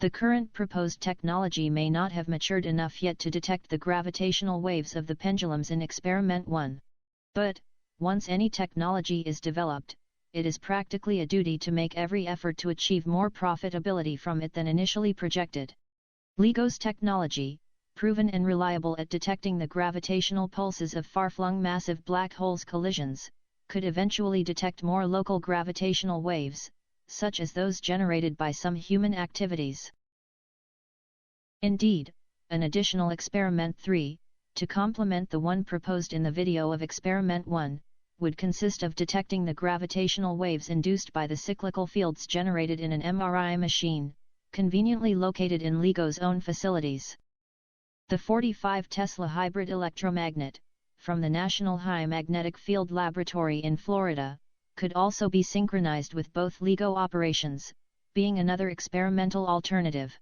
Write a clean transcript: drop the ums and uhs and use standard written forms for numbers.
The current proposed technology may not have matured enough yet to detect the gravitational waves of the pendulums in Experiment 1. But, once any technology is developed, it is practically a duty to make every effort to achieve more profitability from it than initially projected. LIGO's technology, proven and reliable at detecting the gravitational pulses of far-flung massive black holes collisions, could eventually detect more local gravitational waves, such as those generated by some human activities. Indeed, an additional Experiment 3, to complement the one proposed in the video of Experiment 1, would consist of detecting the gravitational waves induced by the cyclical fields generated in an MRI machine, conveniently located in LIGO's own facilities. The 45 Tesla hybrid electromagnet, from the National High Magnetic Field Laboratory in Florida, could also be synchronized with both LIGO operations, being another experimental alternative.